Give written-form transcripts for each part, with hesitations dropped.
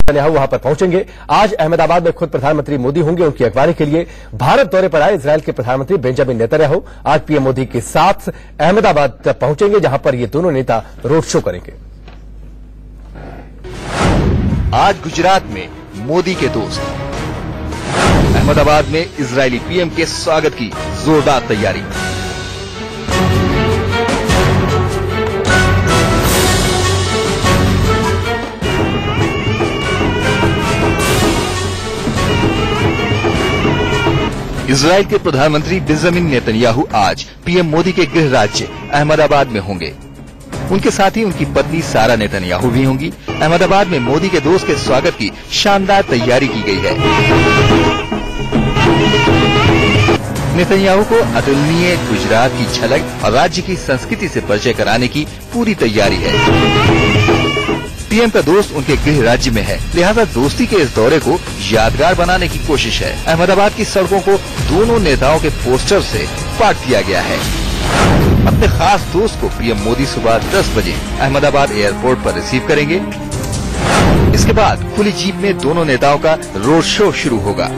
Netanyahu वहां पर पहुंचेंगे। आज अहमदाबाद में खुद प्रधानमंत्री मोदी होंगे। उनकी अगवानी के लिए भारत दौरे पर आए इजरायल के प्रधानमंत्री बेंजामिन नेतन्याहू आज पीएम मोदी के साथ अहमदाबाद तक पहुंचेंगे, जहां पर ये दोनों नेता रोड शो करेंगे। आज गुजरात में मोदी के दोस्त, अहमदाबाद में इजरायली पीएम के स्वागत की जोरदार तैयारी। इजरायल के प्रधानमंत्री बेंजामिन नेतन्याहू आज पीएम मोदी के गृह राज्य अहमदाबाद में होंगे। उनके साथ ही उनकी पत्नी सारा नेतन्याहू भी होंगी। अहमदाबाद में मोदी के दोस्त के स्वागत की शानदार तैयारी की गई है। नेतन्याहू को अतुलनीय गुजरात की झलक और राज्य की संस्कृति से परिचय कराने की पूरी तैयारी है। पीएम का दोस्त उनके गृह राज्य में है, लिहाजा दोस्ती के इस दौरे को यादगार बनाने की कोशिश है। अहमदाबाद की सड़कों को दोनों नेताओं के पोस्टर से पाट दिया गया है। अपने खास दोस्त को पीएम मोदी सुबह 10 बजे अहमदाबाद एयरपोर्ट पर रिसीव करेंगे। इसके बाद खुली जीप में दोनों नेताओं का रोड शो शुरू होगा।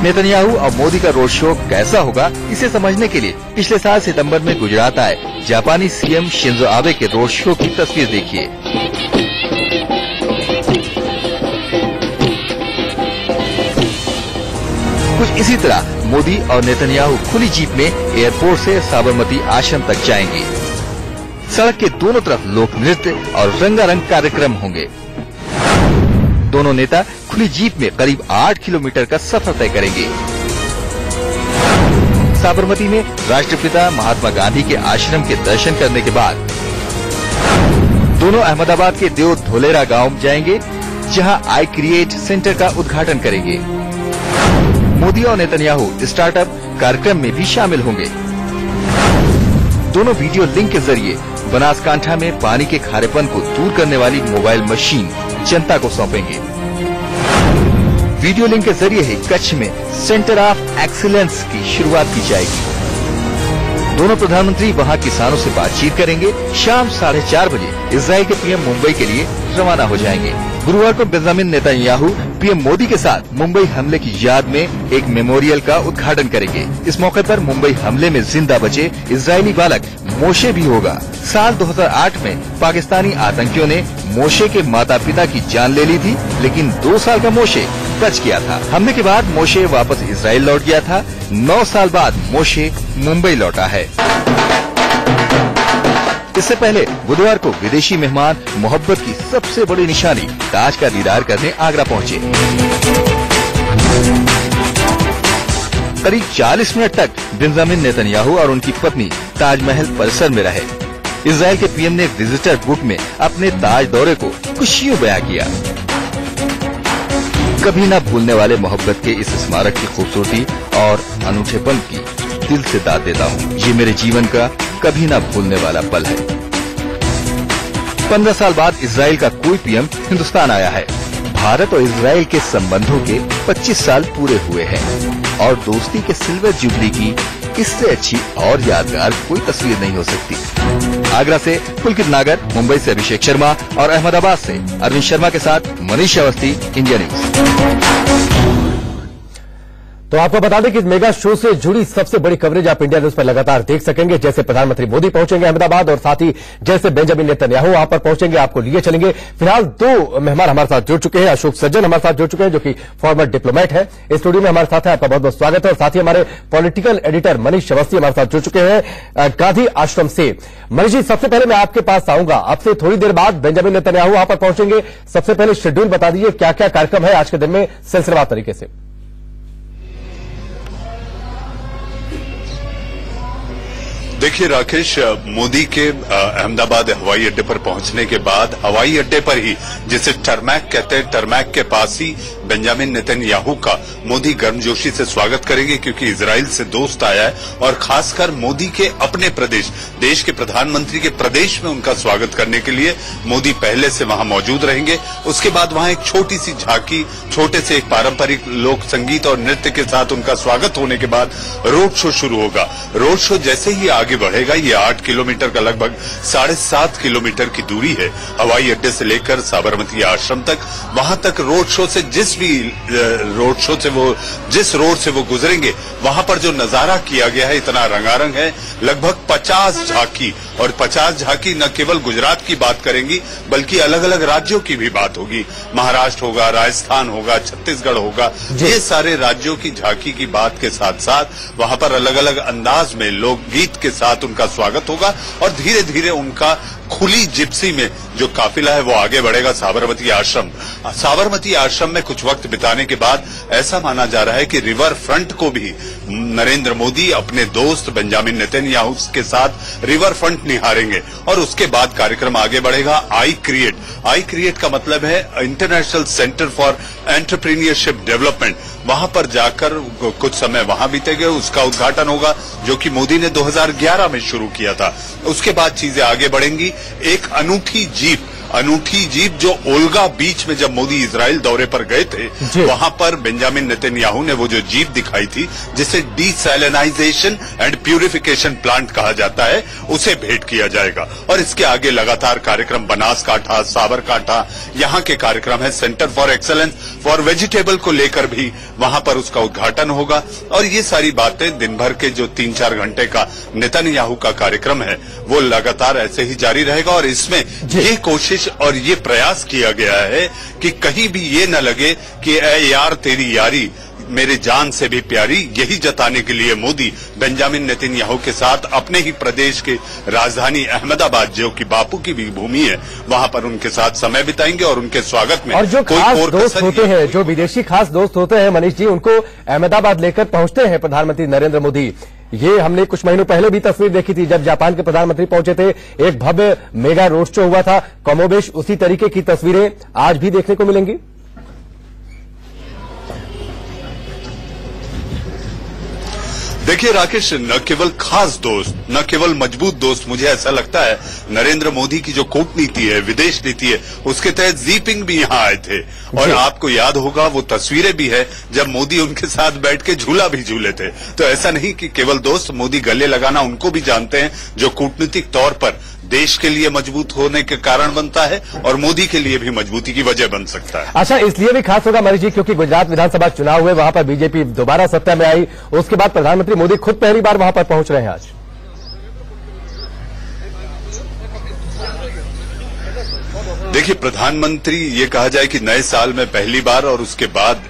नेतन्याहू और मोदी का रोड शो कैसा होगा, इसे समझने के लिए पिछले साल सितंबर में गुजरात आए जापानी सीएम शिंजो आबे के रोड शो की तस्वीर देखिए। कुछ इसी तरह मोदी और नेतन्याहू खुली जीप में एयरपोर्ट से साबरमती आश्रम तक जाएंगे। सड़क के दोनों तरफ लोक नृत्य और रंगारंग कार्यक्रम होंगे। दोनों नेता खुली जीप में करीब 8 किलोमीटर का सफर तय करेंगे। साबरमती में राष्ट्रपिता महात्मा गांधी के आश्रम के दर्शन करने के बाद दोनों अहमदाबाद के देव धोलेरा गांव जाएंगे, जहां आई क्रिएट सेंटर का उद्घाटन करेंगे। मोदी और नेतन्याहू स्टार्टअप कार्यक्रम में भी शामिल होंगे। दोनों वीडियो लिंक के जरिए बनासकांठा में पानी के खारेपन को दूर करने वाली मोबाइल मशीन जनता को सौंपेंगे। वीडियो लिंक के जरिए ही कच्छ में सेंटर ऑफ एक्सीलेंस की शुरुआत की जाएगी। दोनों प्रधानमंत्री वहां किसानों से बातचीत करेंगे। शाम 4:30 बजे इजरायल के पीएम मुंबई के लिए रवाना हो जाएंगे। गुरुवार को बेंजामिन नेतन्याहू पीएम मोदी के साथ मुंबई हमले की याद में एक मेमोरियल का उद्घाटन करेंगे। इस मौके पर मुंबई हमले में जिंदा बचे इजरायली बालक मोशे भी होगा। साल 2008 में पाकिस्तानी आतंकियों ने मोशे के माता पिता की जान ले ली थी, लेकिन 2 साल का मोशे बच गया था। हमले के बाद मोशे वापस इजरायल लौट गया था। 9 साल बाद मोशे मुंबई लौटा है। इससे पहले बुधवार को विदेशी मेहमान मोहब्बत की सबसे बड़ी निशानी ताज का दीदार करने आगरा पहुंचे। करीब 40 मिनट तक बेंजामिन नेतन्याहू और उनकी पत्नी ताजमहल परिसर में रहे। इजरायल के पीएम ने विजिटर बुक में अपने ताज दौरे को कुछ यूं बयां किया। कभी न भूलने वाले मोहब्बत के इस स्मारक की खूबसूरती और अनूठेपन की दिल से दाद देता हूँ। ये मेरे जीवन का कभी न भूलने वाला पल है। 15 साल बाद इजरायल का कोई पीएम हिंदुस्तान आया है। भारत और इजरायल के संबंधों के 25 साल पूरे हुए हैं और दोस्ती के सिल्वर जुबली की इससे अच्छी और यादगार कोई तस्वीर नहीं हो सकती। आगरा से पुलकित नागर, मुंबई से अभिषेक शर्मा और अहमदाबाद से अरविंद शर्मा के साथ मनीष अवस्थी, इंडिया न्यूज। तो आपको बता दें कि इस मेगा शो से जुड़ी सबसे बड़ी कवरेज आप इंडिया न्यूज पर लगातार देख सकेंगे। जैसे प्रधानमंत्री मोदी पहुंचेंगे अहमदाबाद और साथ ही जैसे बेंजामिन नेतन्याहू वहां पर पहुंचेंगे, आपको लिए चलेंगे। फिलहाल 2 मेहमान हमारे साथ जुड़ चुके हैं। अशोक सज्जन हमारे साथ जुड़ चुके हैं, जो कि फॉर्मर डिप्लोमेट है। इस स्टूडियो में हमारे साथ है, आपका बहुत बहुत स्वागत है। और साथ ही हमारे पॉलिटिकल एडिटर मनीष अवस्थी हमारे साथ जुड़ चुके हैं गांधी आश्रम से। मनीष जी, सबसे पहले मैं आपके पास आऊंगा। आपसे थोड़ी देर बाद बेंजामिन नेतन्याहू वहां पर पहुंचेंगे। सबसे पहले शेड्यूल बता दीजिए, क्या क्या कार्यक्रम है आज के दिन में सिलसिलेवार तरीके से। देखिए राकेश, मोदी के अहमदाबाद हवाई अड्डे पर पहुंचने के बाद हवाई अड्डे पर ही, जिसे टरमैक कहते हैं, टरमैक के पास ही बेंजामिन नेतन्याहू का मोदी गर्मजोशी से स्वागत करेंगे, क्योंकि इजराइल से दोस्त आया है और खासकर मोदी के अपने प्रदेश, देश के प्रधानमंत्री के प्रदेश में उनका स्वागत करने के लिए मोदी पहले से वहां मौजूद रहेंगे। उसके बाद वहां एक छोटी सी झांकी, छोटे से एक पारंपरिक लोक संगीत और नृत्य के साथ उनका स्वागत होने के बाद रोड शो शुरू होगा। रोड शो जैसे ही आगे बढ़ेगा। ये 8 किलोमीटर का लगभग 7.5 किलोमीटर की दूरी है हवाई अड्डे से लेकर साबरमती आश्रम तक। वहां तक रोड शो से जिस रोड से वो गुजरेंगे वहां पर जो नजारा किया गया है इतना रंगारंग है। लगभग 50 झांकी, और 50 झांकी न केवल गुजरात की बात करेंगी बल्कि अलग अलग राज्यों की भी बात होगी। महाराष्ट्र होगा, राजस्थान होगा, छत्तीसगढ़ होगा, ये सारे राज्यों की झांकी की बात के साथ साथ वहां पर अलग अलग अंदाज में लोकगीत के साथ उनका स्वागत होगा और धीरे धीरे उनका खुली जिप्सी में जो काफिला है वो आगे बढ़ेगा साबरमती आश्रम। साबरमती आश्रम में कुछ वक्त बिताने के बाद ऐसा माना जा रहा है कि रिवर फ्रंट को भी नरेंद्र मोदी अपने दोस्त बेंजामिन नेतन्याहू के साथ रिवर फ्रंट निहारेंगे और उसके बाद कार्यक्रम आगे बढ़ेगा आई क्रिएट का मतलब है international centre for entrepreneurship development. वहां पर जाकर कुछ समय वहां बीतेगा, उसका उद्घाटन होगा जो कि मोदी ने 2011 में शुरू किया था। उसके बाद चीजें आगे बढ़ेंगी। एक अनूठी जीप जो ओल्गा बीच में जब मोदी इजराइल दौरे पर गए थे वहां पर बेंजामिन नेतन्याहू ने वो जो जीप दिखाई थी जिसे डीसैलिनाइजेशन एंड प्यूरिफिकेशन प्लांट कहा जाता है उसे भेंट किया जाएगा। और इसके आगे लगातार कार्यक्रम बनासकांठा, साबरकांठा, यहाँ के कार्यक्रम है। Centre for excellence for vegetable को लेकर भी वहां पर उसका उद्घाटन होगा। और ये सारी बातें दिन भर के जो 3-4 घंटे का नेतन्याहू का कार्यक्रम है वो लगातार ऐसे ही जारी रहेगा। और इसमें ये कोशिश और ये प्रयास किया गया है कि कहीं भी ये न लगे कि ऐ यार तेरी यारी मेरे जान से भी प्यारी, यही जताने के लिए मोदी बेंजामिन नेतन्याहू के साथ अपने ही प्रदेश के राजधानी अहमदाबाद जो कि बापू की भी भूमि है वहां पर उनके साथ समय बिताएंगे और उनके स्वागत में और जो खास दोस्त होते हैं, जो विदेशी खास दोस्त होते हैं मनीष जी, उनको अहमदाबाद लेकर पहुंचते हैं प्रधानमंत्री नरेंद्र मोदी। ये हमने कुछ महीनों पहले भी तस्वीर देखी थी जब जापान के प्रधानमंत्री पहुंचे थे, एक भव्य मेगा रोड शो हुआ था। कमोबेश उसी तरीके की तस्वीरें आज भी देखने को मिलेंगी। देखिए राकेश, न केवल खास दोस्त, न केवल मजबूत दोस्त, मुझे ऐसा लगता है नरेंद्र मोदी की जो कूटनीति है, विदेश नीति है, उसके तहत जीपिंग भी यहां आए थे। और आपको याद होगा वो तस्वीरें भी है जब मोदी उनके साथ बैठ के झूला भी झूले थे। तो ऐसा नहीं कि केवल दोस्त, मोदी गले लगाना उनको भी जानते हैं जो कूटनीतिक तौर पर देश के लिए मजबूत होने के कारण बनता है और मोदी के लिए भी मजबूती की वजह बन सकता है। अच्छा, इसलिए भी खास होगा मनीष जी क्योंकि गुजरात विधानसभा चुनाव हुए, वहां पर बीजेपी दोबारा सत्ता में आई, उसके बाद प्रधानमंत्री मोदी खुद पहली बार वहां पर पहुंच रहे हैं आज। देखिए, प्रधानमंत्री ये कहा जाए कि नए साल में पहली बार और उसके बाद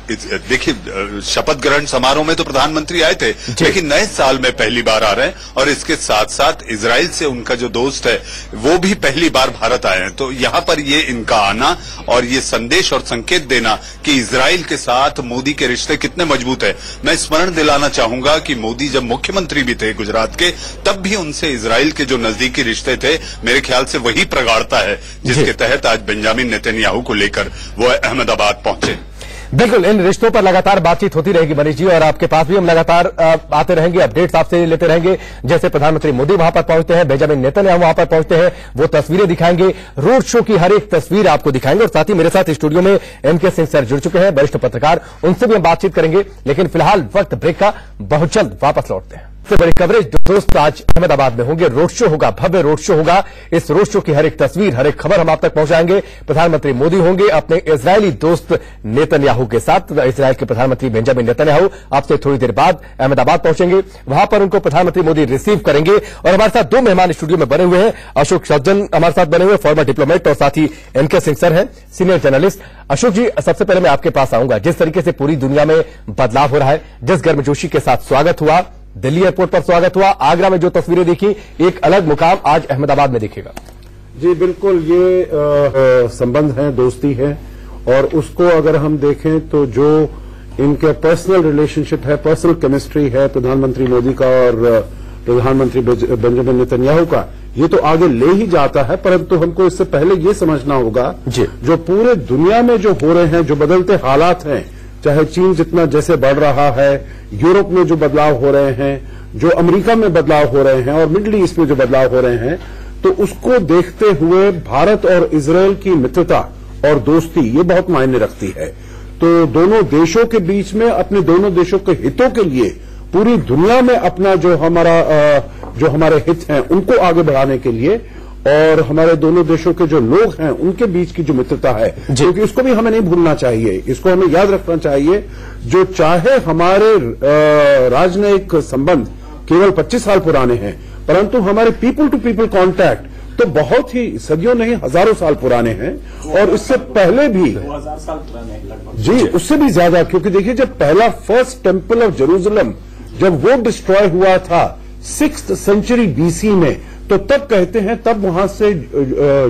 देखिए शपथ ग्रहण समारोह में तो प्रधानमंत्री आए थे, लेकिन नए साल में पहली बार आ रहे हैं। और इसके साथ साथ इजराइल से उनका जो दोस्त है वो भी पहली बार भारत आए हैं। तो यहाँ पर ये इनका आना और ये संदेश और संकेत देना कि इजराइल के साथ मोदी के रिश्ते कितने मजबूत है। मैं स्मरण दिलाना चाहूंगा कि मोदी जब मुख्यमंत्री भी थे गुजरात के, तब भी उनसे इजराइल के जो नजदीकी रिश्ते थे, मेरे ख्याल से वही प्रगाढ़ता है जिसके तहत आज बेंजामिन नेतन्याहू को लेकर वो अहमदाबाद पहुंचे। बिल्कुल, इन रिश्तों पर लगातार बातचीत होती रहेगी मनीष जी, और आपके पास भी हम लगातार आते रहेंगे, अपडेट्स आपसे लेते रहेंगे। जैसे प्रधानमंत्री मोदी वहां पर पहुंचते हैं, बेंजामिन नेतन्याहू वहां पर पहुंचते हैं, वो तस्वीरें दिखाएंगे, रोड शो की हर एक तस्वीर आपको दिखाएंगे। और साथ ही मेरे साथ स्टूडियो में एमके सिंह सर जुड़ चुके हैं, वरिष्ठ पत्रकार, उनसे भी हम बातचीत करेंगे। लेकिन फिलहाल वक्त ब्रेक का, बहुत जल्द वापस लौटते हैं। सबसे बड़ी कवरेज दोस्त आज अहमदाबाद में होंगे, रोड शो होगा, भव्य रोड शो होगा। इस रोड शो की हर एक तस्वीर, हर एक खबर हम आप तक पहुंचाएंगे। प्रधानमंत्री मोदी होंगे अपने इजरायली दोस्त नेतन्याहू के साथ। इजराइल के प्रधानमंत्री बेंजामिन नेतन्याहू आपसे थोड़ी देर बाद अहमदाबाद पहुंचेंगे, वहां पर उनको प्रधानमंत्री मोदी रिसीव करेंगे। और हमारे साथ दो मेहमान स्टूडियो में बने हुए हैं, अशोक सज्जन हमारे साथ बने हुए, फॉर्मर डिप्लोमेट, और साथ ही एमके सिंह सर हैं, सीनियर जर्नलिस्ट। अशोक जी, सबसे पहले मैं आपके पास आऊंगा। जिस तरीके से पूरी दुनिया में बदलाव हो रहा है, जिस गर्मजोशी के साथ स्वागत हुआ, दिल्ली एयरपोर्ट पर स्वागत हुआ, आगरा में जो तस्वीरें देखी, एक अलग मुकाम आज अहमदाबाद में दिखेगा। जी बिल्कुल, ये संबंध है, दोस्ती है, और उसको अगर हम देखें तो जो इनके पर्सनल रिलेशनशिप है, पर्सनल केमिस्ट्री है प्रधानमंत्री मोदी का और प्रधानमंत्री बेंजामिन नेतन्याहू का, ये तो आगे ले ही जाता है। परंतु हमको इससे पहले ये समझना होगा जो पूरे दुनिया में जो हो रहे हैं, जो बदलते हालात हैं, चाहे चीन जितना जैसे बढ़ रहा है, यूरोप में जो बदलाव हो रहे हैं, जो अमेरिका में बदलाव हो रहे हैं और मिडिल ईस्ट में जो बदलाव हो रहे हैं, तो उसको देखते हुए भारत और इजराइल की मित्रता और दोस्ती ये बहुत मायने रखती है। तो दोनों देशों के बीच में, अपने दोनों देशों के हितों के लिए पूरी दुनिया में अपना जो हमारा जो हमारे हित हैं उनको आगे बढ़ाने के लिए और हमारे दोनों देशों के जो लोग हैं उनके बीच की जो मित्रता है, क्योंकि इसको भी हमें नहीं भूलना चाहिए, इसको हमें याद रखना चाहिए। जो चाहे हमारे राजनयिक संबंध केवल 25 साल पुराने हैं, परंतु हमारे पीपल टू पीपल कांटेक्ट तो बहुत ही सदियों नहीं हजारों साल पुराने हैं और इससे पहले भी 2000 साल पुराने हैं लगभग। जी, उससे भी ज्यादा, क्योंकि देखिए जब पहला फर्स्ट टेम्पल ऑफ जेरूसलम जब वो डिस्ट्रॉय हुआ था 6th सेंचुरी BC में, तो तब कहते हैं तब वहां से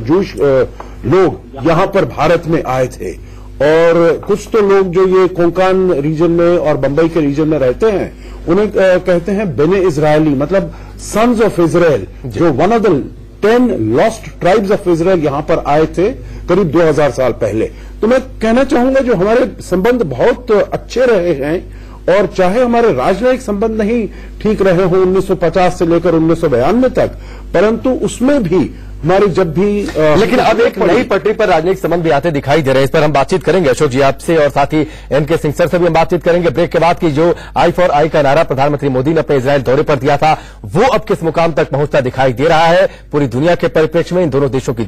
जूश लोग यहां पर भारत में आए थे। और कुछ तो लोग जो ये कोंकण रीजन में और बंबई के रीजन में रहते हैं उन्हें कहते हैं बेने इजरायली, मतलब सन्स ऑफ इजराइल, जो one of the 10 lost tribes of Israel यहां पर आए थे करीब 2000 साल पहले। तो मैं कहना चाहूंगा जो हमारे संबंध बहुत अच्छे रहे हैं और चाहे हमारे राजनयिक संबंध नहीं ठीक रहे हों 1950 से लेकर 1992 तक, परंतु उसमें भी हमारी जब भी लेकिन अब एक नई पटरी पर राजनयिक संबंध भी आते दिखाई दे रहे हैं। इस पर हम बातचीत करेंगे अशोक जी आपसे और साथ ही एनके सिंह सर से भी हम बातचीत करेंगे ब्रेक के बाद की जो आई फॉर आई का नारा प्रधानमंत्री मोदी ने अपने इजरायल दौरे पर दिया था वो अब किस मुकाम तक पहुंचता दिखाई दे रहा है पूरी दुनिया के परिप्रेक्ष्य में इन दोनों देशों की